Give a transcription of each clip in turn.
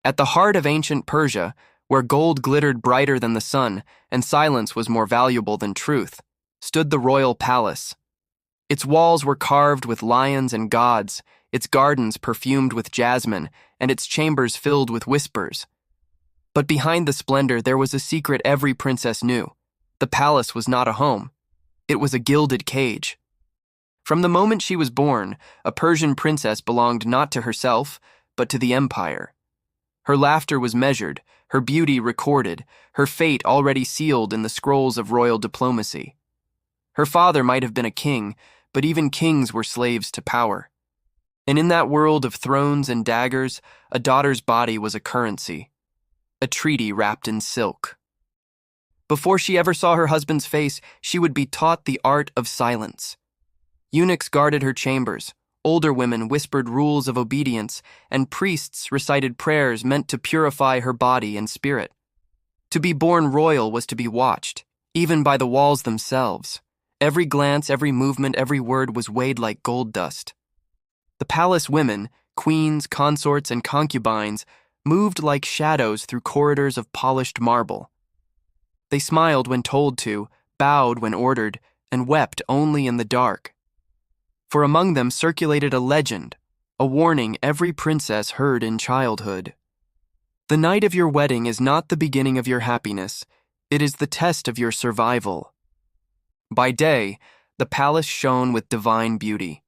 At the heart of ancient Persia, where gold glittered brighter than the sun and silence was more valuable than truth, stood the royal palace. Its walls were carved with lions and gods, its gardens perfumed with jasmine, and its chambers filled with whispers. But behind the splendor there was a secret every princess knew. The palace was not a home. It was a gilded cage. From the moment she was born, a Persian princess belonged not to herself, but to the empire. Her laughter was measured, her beauty recorded, her fate already sealed in the scrolls of royal diplomacy. Her father might have been a king, but even kings were slaves to power. And in that world of thrones and daggers, a daughter's body was a currency, a treaty wrapped in silk. Before she ever saw her husband's face, she would be taught the art of silence. Eunuchs guarded her chambers, older women whispered rules of obedience, and priests recited prayers meant to purify her body and spirit. To be born royal was to be watched, even by the walls themselves. Every glance, every movement, every word was weighed like gold dust. The palace women, queens, consorts, and concubines, moved like shadows through corridors of polished marble. They smiled when told to, bowed when ordered, and wept only in the dark. For among them circulated a legend, a warning every princess heard in childhood. The night of your wedding is not the beginning of your happiness, it is the test of your survival. By day, the palace shone with divine beauty.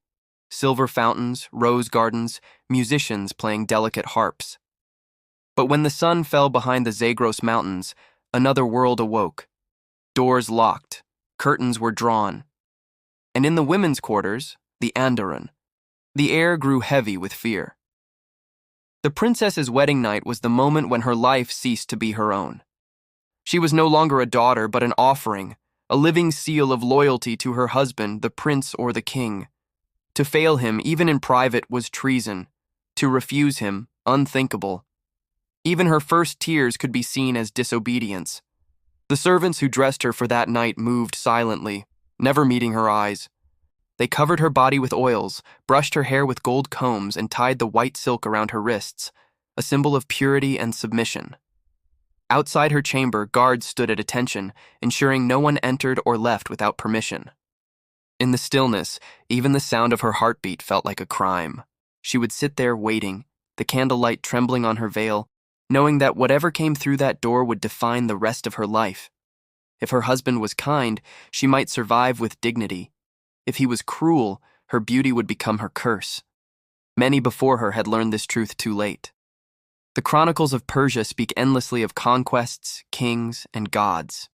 Silver fountains, rose gardens, musicians playing delicate harps. But when the sun fell behind the Zagros Mountains, another world awoke. Doors locked, curtains were drawn. And in the women's quarters, the Andaran, the air grew heavy with fear. The princess's wedding night was the moment when her life ceased to be her own. She was no longer a daughter, but an offering, a living seal of loyalty to her husband, the prince or the king. To fail him, even in private, was treason. To refuse him, unthinkable. Even her first tears could be seen as disobedience. The servants who dressed her for that night moved silently, never meeting her eyes. They covered her body with oils, brushed her hair with gold combs, and tied the white silk around her wrists, a symbol of purity and submission. Outside her chamber, guards stood at attention, ensuring no one entered or left without permission. In the stillness, even the sound of her heartbeat felt like a crime. She would sit there waiting, the candlelight trembling on her veil, knowing that whatever came through that door would define the rest of her life. If her husband was kind, she might survive with dignity. If he was cruel, her beauty would become her curse. Many before her had learned this truth too late. The chronicles of Persia speak endlessly of conquests, kings, and gods.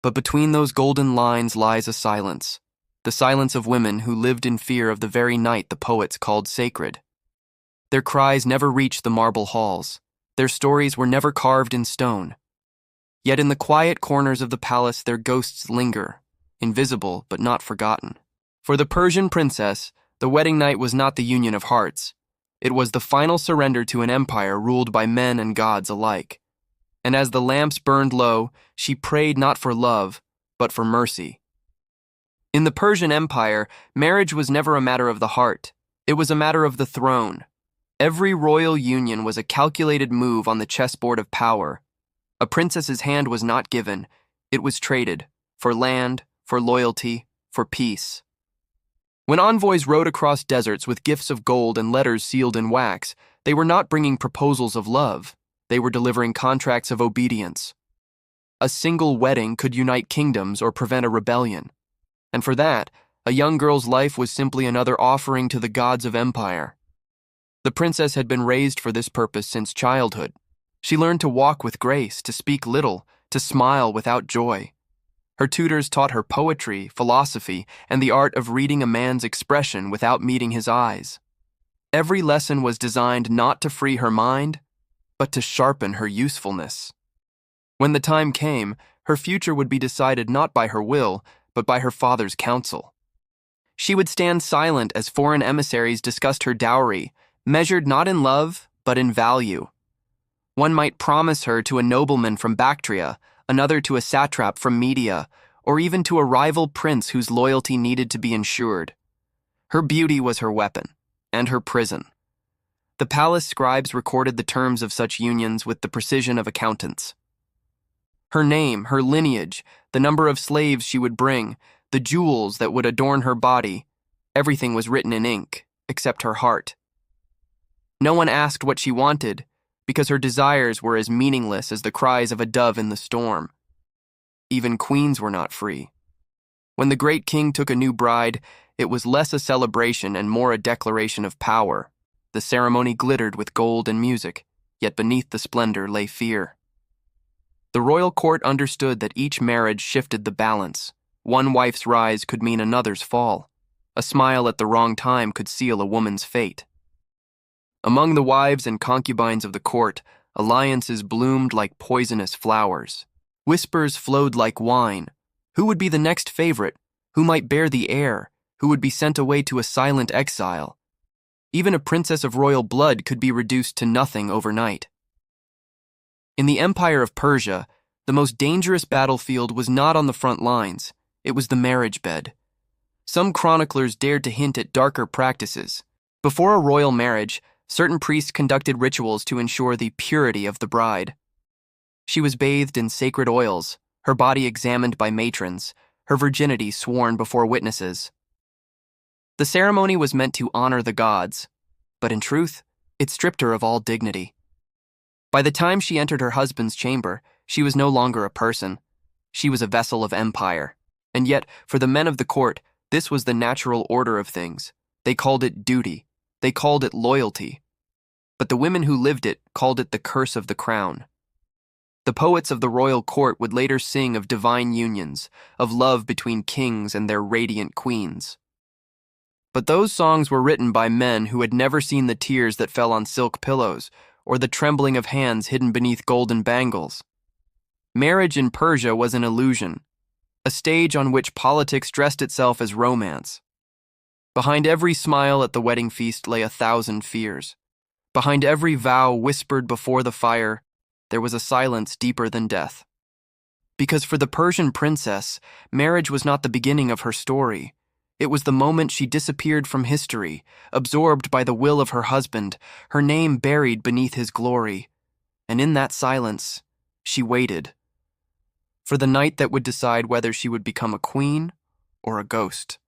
But between those golden lines lies a silence, the silence of women who lived in fear of the very night the poets called sacred. Their cries never reached the marble halls. Their stories were never carved in stone. Yet in the quiet corners of the palace their ghosts linger, invisible but not forgotten. For the Persian princess, the wedding night was not the union of hearts. It was the final surrender to an empire ruled by men and gods alike. And as the lamps burned low, she prayed not for love, but for mercy. In the Persian Empire, marriage was never a matter of the heart. It was a matter of the throne. Every royal union was a calculated move on the chessboard of power. A princess's hand was not given. It was traded, for land, for loyalty, for peace. When envoys rode across deserts with gifts of gold and letters sealed in wax, they were not bringing proposals of love. They were delivering contracts of obedience. A single wedding could unite kingdoms or prevent a rebellion. And for that, a young girl's life was simply another offering to the gods of empire. The princess had been raised for this purpose since childhood. She learned to walk with grace, to speak little, to smile without joy. Her tutors taught her poetry, philosophy, and the art of reading a man's expression without meeting his eyes. Every lesson was designed not to free her mind, but to sharpen her usefulness. When the time came, her future would be decided not by her will, but by her father's counsel. She would stand silent as foreign emissaries discussed her dowry, measured not in love, but in value. One might promise her to a nobleman from Bactria, another to a satrap from Media, or even to a rival prince whose loyalty needed to be ensured. Her beauty was her weapon, and her prison. The palace scribes recorded the terms of such unions with the precision of accountants. Her name, her lineage, the number of slaves she would bring, the jewels that would adorn her body, everything was written in ink, except her heart. No one asked what she wanted, because her desires were as meaningless as the cries of a dove in the storm. Even queens were not free. When the great king took a new bride, it was less a celebration and more a declaration of power. The ceremony glittered with gold and music, yet beneath the splendor lay fear. The royal court understood that each marriage shifted the balance. One wife's rise could mean another's fall. A smile at the wrong time could seal a woman's fate. Among the wives and concubines of the court, alliances bloomed like poisonous flowers. Whispers flowed like wine. Who would be the next favorite? Who might bear the heir? Who would be sent away to a silent exile? Even a princess of royal blood could be reduced to nothing overnight. In the Empire of Persia, the most dangerous battlefield was not on the front lines, it was the marriage bed. Some chroniclers dared to hint at darker practices. Before a royal marriage, certain priests conducted rituals to ensure the purity of the bride. She was bathed in sacred oils, her body examined by matrons, her virginity sworn before witnesses. The ceremony was meant to honor the gods, but in truth, it stripped her of all dignity. By the time she entered her husband's chamber, she was no longer a person. She was a vessel of empire. And yet, for the men of the court, this was the natural order of things. They called it duty. They called it loyalty. But the women who lived it called it the curse of the crown. The poets of the royal court would later sing of divine unions, of love between kings and their radiant queens. But those songs were written by men who had never seen the tears that fell on silk pillows, or the trembling of hands hidden beneath golden bangles. Marriage in Persia was an illusion, a stage on which politics dressed itself as romance. Behind every smile at the wedding feast lay 1,000 fears. Behind every vow whispered before the fire, there was a silence deeper than death. Because for the Persian princess, marriage was not the beginning of her story. It was the moment she disappeared from history, absorbed by the will of her husband, her name buried beneath his glory. And in that silence, she waited for the night that would decide whether she would become a queen or a ghost.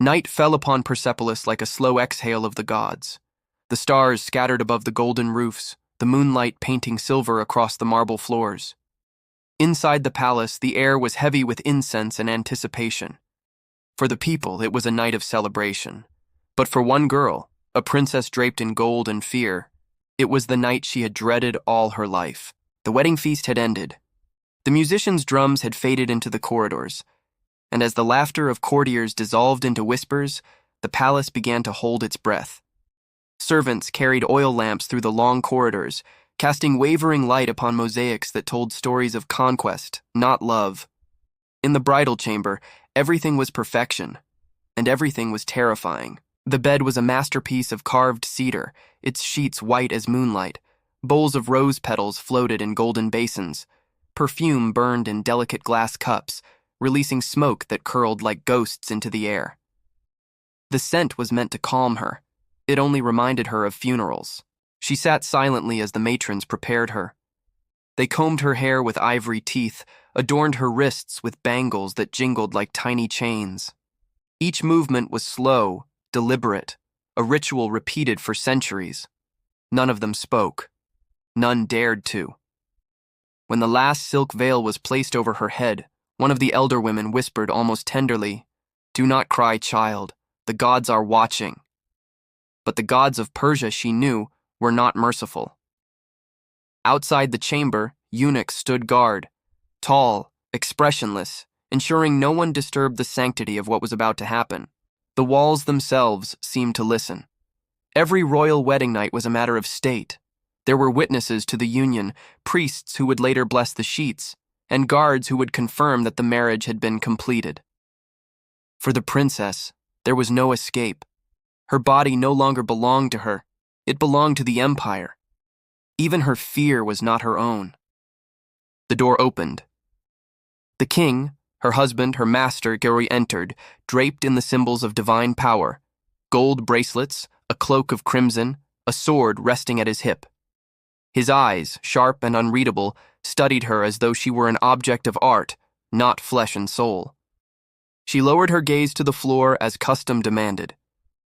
Night fell upon Persepolis like a slow exhale of the gods. The stars scattered above the golden roofs, the moonlight painting silver across the marble floors. Inside the palace, the air was heavy with incense and anticipation. For the people, it was a night of celebration. But for one girl, a princess draped in gold and fear, it was the night she had dreaded all her life. The wedding feast had ended. The musicians' drums had faded into the corridors, and as the laughter of courtiers dissolved into whispers, the palace began to hold its breath. Servants carried oil lamps through the long corridors, casting wavering light upon mosaics that told stories of conquest, not love. In the bridal chamber, everything was perfection, and everything was terrifying. The bed was a masterpiece of carved cedar, its sheets white as moonlight. Bowls of rose petals floated in golden basins. Perfume burned in delicate glass cups, releasing smoke that curled like ghosts into the air. The scent was meant to calm her. It only reminded her of funerals. She sat silently as the matrons prepared her. They combed her hair with ivory teeth, adorned her wrists with bangles that jingled like tiny chains. Each movement was slow, deliberate, a ritual repeated for centuries. None of them spoke. None dared to. When the last silk veil was placed over her head, one of the elder women whispered almost tenderly, "Do not cry, child. The gods are watching." But the gods of Persia, she knew, were not merciful. Outside the chamber, eunuchs stood guard, tall, expressionless, ensuring no one disturbed the sanctity of what was about to happen. The walls themselves seemed to listen. Every royal wedding night was a matter of state. There were witnesses to the union, priests who would later bless the sheets, and guards who would confirm that the marriage had been completed. For the princess, there was no escape. Her body no longer belonged to her. It belonged to the empire. Even her fear was not her own. The door opened. The king, her husband, her master, Gori, entered, draped in the symbols of divine power: gold bracelets, a cloak of crimson, a sword resting at his hip. His eyes, sharp and unreadable, studied her as though she were an object of art, not flesh and soul. She lowered her gaze to the floor as custom demanded.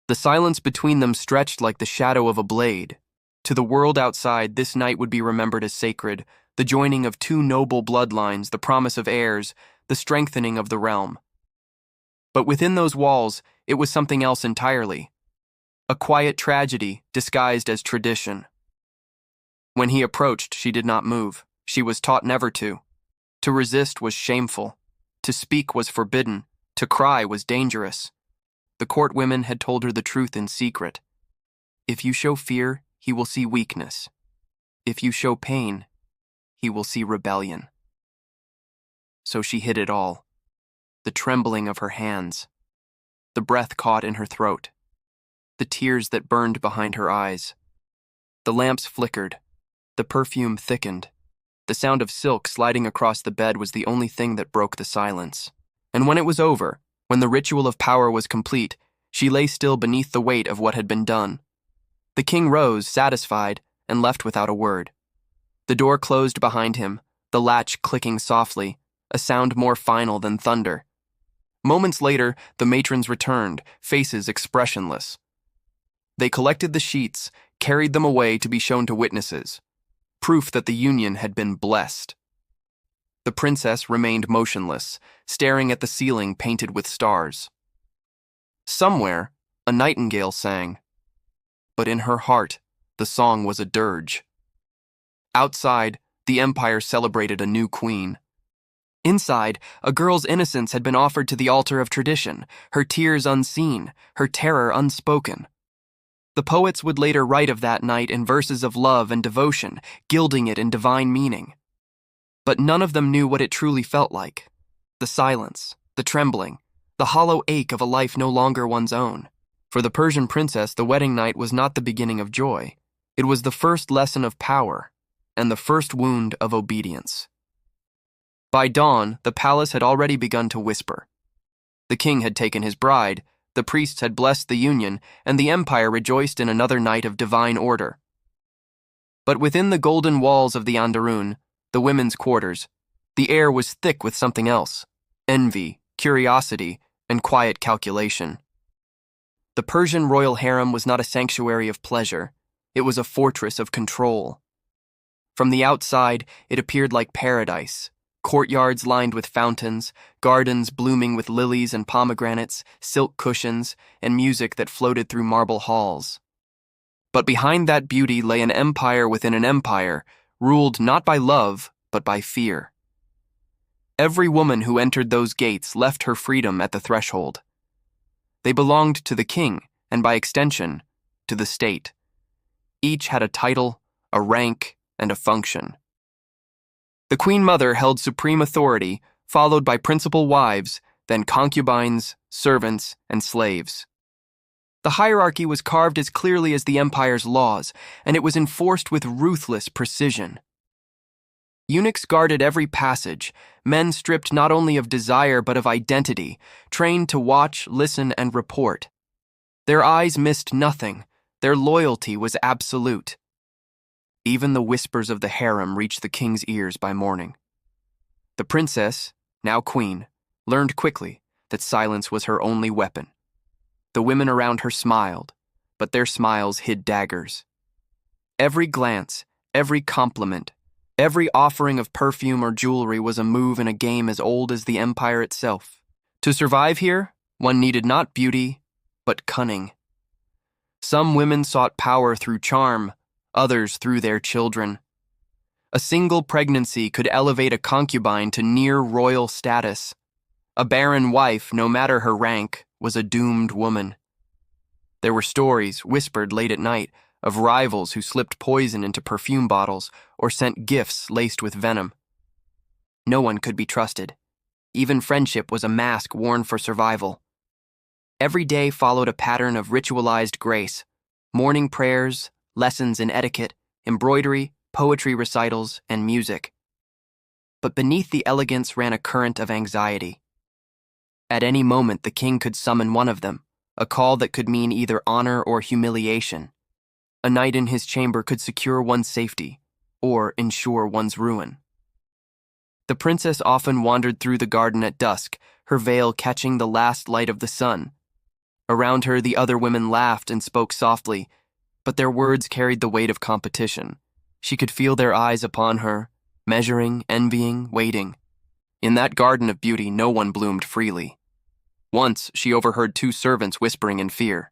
The silence between them stretched like the shadow of a blade. To the world outside, this night would be remembered as sacred, the joining of two noble bloodlines, the promise of heirs, the strengthening of the realm. But within those walls, it was something else entirely. A quiet tragedy disguised as tradition. When he approached, she did not move. She was taught never to. To resist was shameful. To speak was forbidden. To cry was dangerous. The court women had told her the truth in secret. If you show fear, he will see weakness. If you show pain, he will see rebellion. So she hid it all. The trembling of her hands. The breath caught in her throat. The tears that burned behind her eyes. The lamps flickered. The perfume thickened. The sound of silk sliding across the bed was the only thing that broke the silence. And when it was over, when the ritual of power was complete, she lay still beneath the weight of what had been done. The king rose, satisfied, and left without a word. The door closed behind him, the latch clicking softly, a sound more final than thunder. Moments later, the matrons returned, faces expressionless. They collected the sheets, carried them away to be shown to witnesses. Proof that the union had been blessed. The princess remained motionless, staring at the ceiling painted with stars. Somewhere, a nightingale sang. But in her heart, the song was a dirge. Outside, the empire celebrated a new queen. Inside, a girl's innocence had been offered to the altar of tradition, her tears unseen, her terror unspoken. The poets would later write of that night in verses of love and devotion, gilding it in divine meaning. But none of them knew what it truly felt like. The silence, the trembling, the hollow ache of a life no longer one's own. For the Persian princess, the wedding night was not the beginning of joy. It was the first lesson of power, and the first wound of obedience. By dawn, the palace had already begun to whisper. The king had taken his bride, the priests had blessed the union, and the empire rejoiced in another night of divine order. But within the golden walls of the Anderun, the women's quarters, the air was thick with something else: envy, curiosity, and quiet calculation. The Persian royal harem was not a sanctuary of pleasure. It was a fortress of control. From the outside, it appeared like paradise. Courtyards lined with fountains, gardens blooming with lilies and pomegranates, silk cushions, and music that floated through marble halls. But behind that beauty lay an empire within an empire, ruled not by love, but by fear. Every woman who entered those gates left her freedom at the threshold. They belonged to the king, and by extension, to the state. Each had a title, a rank, and a function. The Queen Mother held supreme authority, followed by principal wives, then concubines, servants, and slaves. The hierarchy was carved as clearly as the empire's laws, and it was enforced with ruthless precision. Eunuchs guarded every passage, men stripped not only of desire but of identity, trained to watch, listen, and report. Their eyes missed nothing, their loyalty was absolute. Even the whispers of the harem reached the king's ears by morning. The princess, now queen, learned quickly that silence was her only weapon. The women around her smiled, but their smiles hid daggers. Every glance, every compliment, every offering of perfume or jewelry was a move in a game as old as the empire itself. To survive here, one needed not beauty, but cunning. Some women sought power through charm, others through their children. A single pregnancy could elevate a concubine to near royal status. A barren wife, no matter her rank, was a doomed woman. There were stories, whispered late at night, of rivals who slipped poison into perfume bottles or sent gifts laced with venom. No one could be trusted. Even friendship was a mask worn for survival. Every day followed a pattern of ritualized grace: morning prayers, lessons in etiquette, embroidery, poetry recitals, and music. But beneath the elegance ran a current of anxiety. At any moment, the king could summon one of them, a call that could mean either honor or humiliation. A night in his chamber could secure one's safety, or ensure one's ruin. The princess often wandered through the garden at dusk, her veil catching the last light of the sun. Around her, the other women laughed and spoke softly, but their words carried the weight of competition. She could feel their eyes upon her, measuring, envying, waiting. In that garden of beauty, no one bloomed freely. Once, she overheard two servants whispering in fear.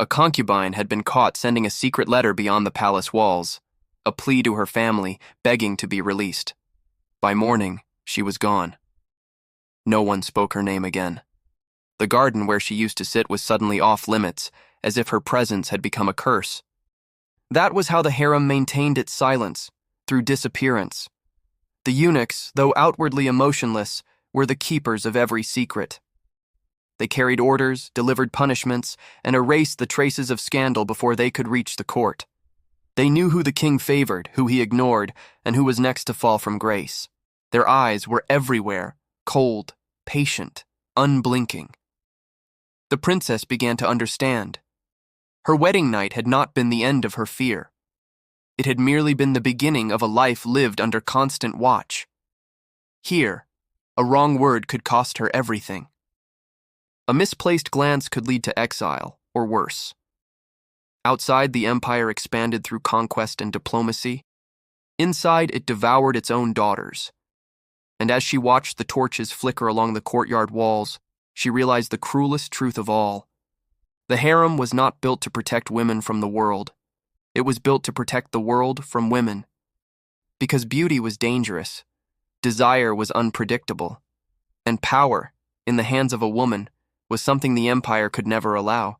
A concubine had been caught sending a secret letter beyond the palace walls, a plea to her family, begging to be released. By morning, she was gone. No one spoke her name again. The garden where she used to sit was suddenly off limits, as if her presence had become a curse. That was how the harem maintained its silence, through disappearance. The eunuchs, though outwardly emotionless, were the keepers of every secret. They carried orders, delivered punishments, and erased the traces of scandal before they could reach the court. They knew who the king favored, who he ignored, and who was next to fall from grace. Their eyes were everywhere, cold, patient, unblinking. The princess began to understand. Her wedding night had not been the end of her fear. It had merely been the beginning of a life lived under constant watch. Here, a wrong word could cost her everything. A misplaced glance could lead to exile, or worse. Outside, the empire expanded through conquest and diplomacy. Inside, it devoured its own daughters. And as she watched the torches flicker along the courtyard walls, she realized the cruelest truth of all. The harem was not built to protect women from the world. It was built to protect the world from women. Because beauty was dangerous, desire was unpredictable, and power, in the hands of a woman, was something the empire could never allow.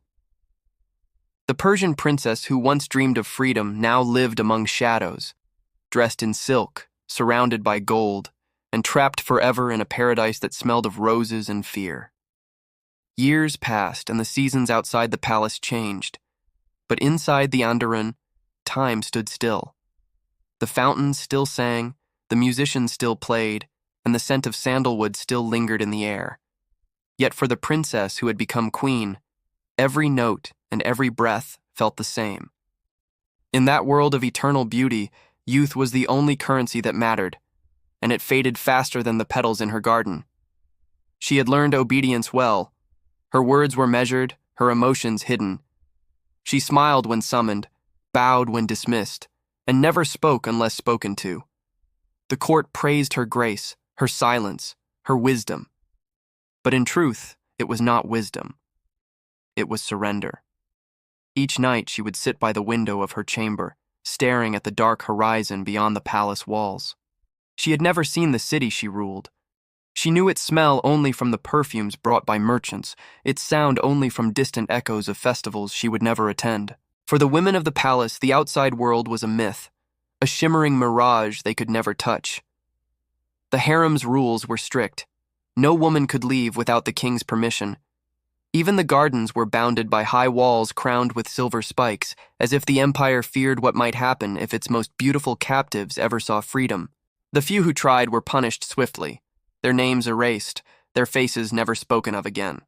The Persian princess who once dreamed of freedom now lived among shadows, dressed in silk, surrounded by gold, and trapped forever in a paradise that smelled of roses and fear. Years passed and the seasons outside the palace changed, but inside the Anderun, time stood still. The fountains still sang, the musicians still played, and the scent of sandalwood still lingered in the air. Yet for the princess who had become queen, every note and every breath felt the same. In that world of eternal beauty, youth was the only currency that mattered, and it faded faster than the petals in her garden. She had learned obedience well. Her words were measured, her emotions hidden. She smiled when summoned, bowed when dismissed, and never spoke unless spoken to. The court praised her grace, her silence, her wisdom. But in truth, it was not wisdom. It was surrender. Each night she would sit by the window of her chamber, staring at the dark horizon beyond the palace walls. She had never seen the city she ruled. She knew its smell only from the perfumes brought by merchants, its sound only from distant echoes of festivals she would never attend. For the women of the palace, the outside world was a myth, a shimmering mirage they could never touch. The harem's rules were strict. No woman could leave without the king's permission. Even the gardens were bounded by high walls crowned with silver spikes, as if the empire feared what might happen if its most beautiful captives ever saw freedom. The few who tried were punished swiftly, their names erased, their faces never spoken of again.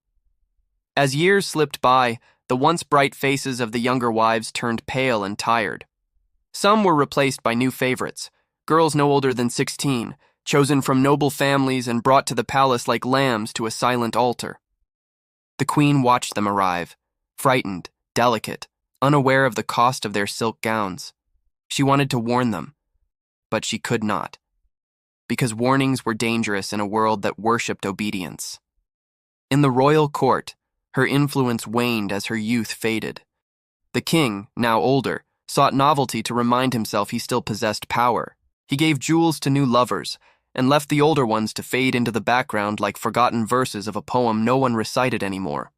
As years slipped by, the once bright faces of the younger wives turned pale and tired. Some were replaced by new favorites, girls no older than 16, chosen from noble families and brought to the palace like lambs to a silent altar. The queen watched them arrive, frightened, delicate, unaware of the cost of their silk gowns. She wanted to warn them, but she could not, because warnings were dangerous in a world that worshipped obedience. In the royal court, her influence waned as her youth faded. The king, now older, sought novelty to remind himself he still possessed power. He gave jewels to new lovers, and left the older ones to fade into the background like forgotten verses of a poem no one recited anymore.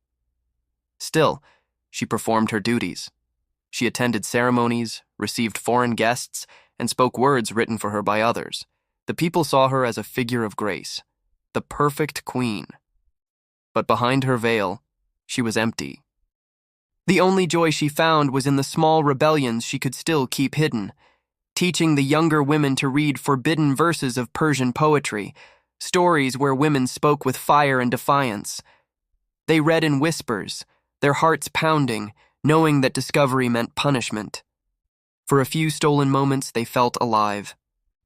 Still, she performed her duties. She attended ceremonies, received foreign guests, and spoke words written for her by others. The people saw her as a figure of grace, the perfect queen. But behind her veil, she was empty. The only joy she found was in the small rebellions she could still keep hidden, teaching the younger women to read forbidden verses of Persian poetry, stories where women spoke with fire and defiance. They read in whispers, their hearts pounding, knowing that discovery meant punishment. For a few stolen moments, they felt alive.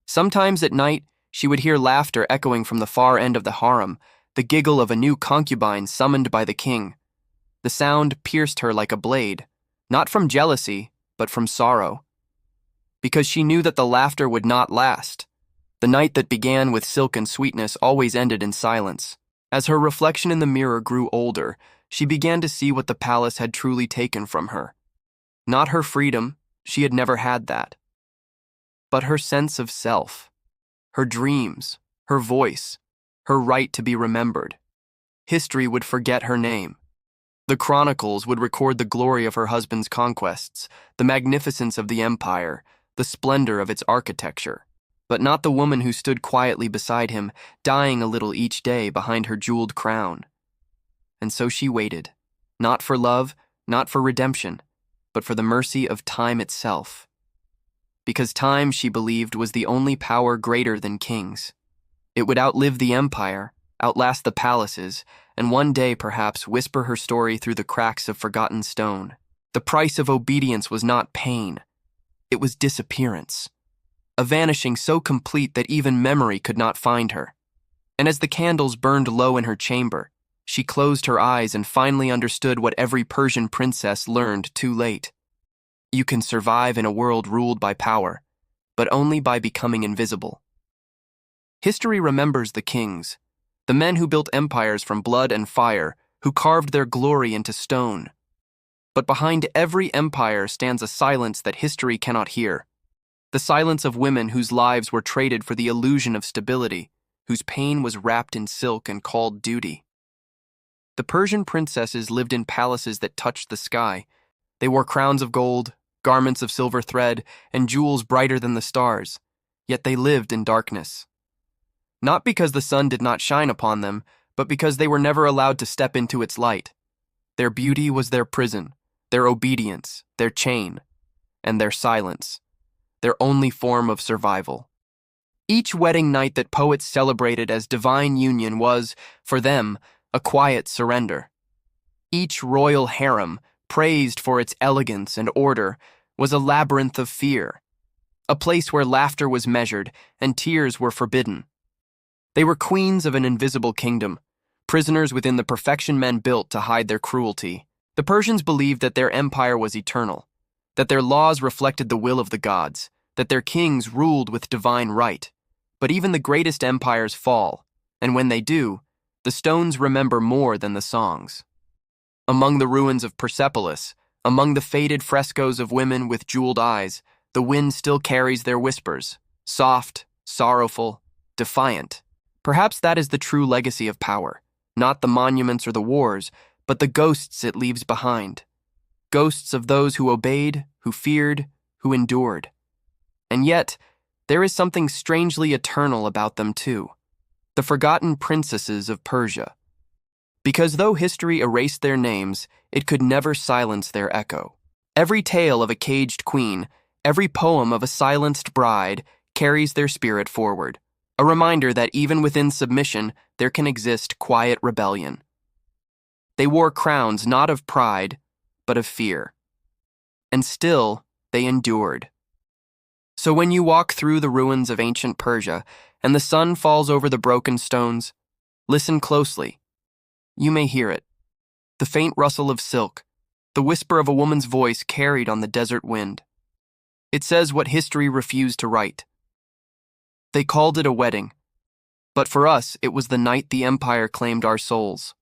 Sometimes at night, she would hear laughter echoing from the far end of the harem, the giggle of a new concubine summoned by the king. The sound pierced her like a blade, not from jealousy, but from sorrow. Because she knew that the laughter would not last. The night that began with silk and sweetness always ended in silence. As her reflection in the mirror grew older, she began to see what the palace had truly taken from her. Not her freedom, she had never had that. But her sense of self, her dreams, her voice, her right to be remembered. History would forget her name. The chronicles would record the glory of her husband's conquests, the magnificence of the empire, the splendor of its architecture, but not the woman who stood quietly beside him, dying a little each day behind her jeweled crown. And so she waited, not for love, not for redemption, but for the mercy of time itself. Because time, she believed, was the only power greater than kings. It would outlive the empire, outlast the palaces, and one day perhaps whisper her story through the cracks of forgotten stone. The price of obedience was not pain. It was disappearance. A vanishing so complete that even memory could not find her. And as the candles burned low in her chamber, she closed her eyes and finally understood what every Persian princess learned too late. You can survive in a world ruled by power, but only by becoming invisible. History remembers the kings, the men who built empires from blood and fire, who carved their glory into stone. But behind every empire stands a silence that history cannot hear. The silence of women whose lives were traded for the illusion of stability, whose pain was wrapped in silk and called duty. The Persian princesses lived in palaces that touched the sky. They wore crowns of gold, garments of silver thread, and jewels brighter than the stars, yet they lived in darkness. Not because the sun did not shine upon them, but because they were never allowed to step into its light. Their beauty was their prison, their obedience, their chain, and their silence, their only form of survival. Each wedding night that poets celebrated as divine union was, for them, a quiet surrender. Each royal harem, praised for its elegance and order, was a labyrinth of fear, a place where laughter was measured and tears were forbidden. They were queens of an invisible kingdom, prisoners within the perfection men built to hide their cruelty. The Persians believed that their empire was eternal, that their laws reflected the will of the gods, that their kings ruled with divine right. But even the greatest empires fall, and when they do, the stones remember more than the songs. Among the ruins of Persepolis, among the faded frescoes of women with jeweled eyes, the wind still carries their whispers, soft, sorrowful, defiant. Perhaps that is the true legacy of power, not the monuments or the wars, but the ghosts it leaves behind. Ghosts of those who obeyed, who feared, who endured. And yet, there is something strangely eternal about them too. The forgotten princesses of Persia. Because though history erased their names, it could never silence their echo. Every tale of a caged queen, every poem of a silenced bride carries their spirit forward. A reminder that even within submission, there can exist quiet rebellion. They wore crowns not of pride, but of fear. And still, they endured. So when you walk through the ruins of ancient Persia and the sun falls over the broken stones, listen closely. You may hear it. The faint rustle of silk, the whisper of a woman's voice carried on the desert wind. It says what history refused to write. They called it a wedding, but for us it was the night the empire claimed our souls.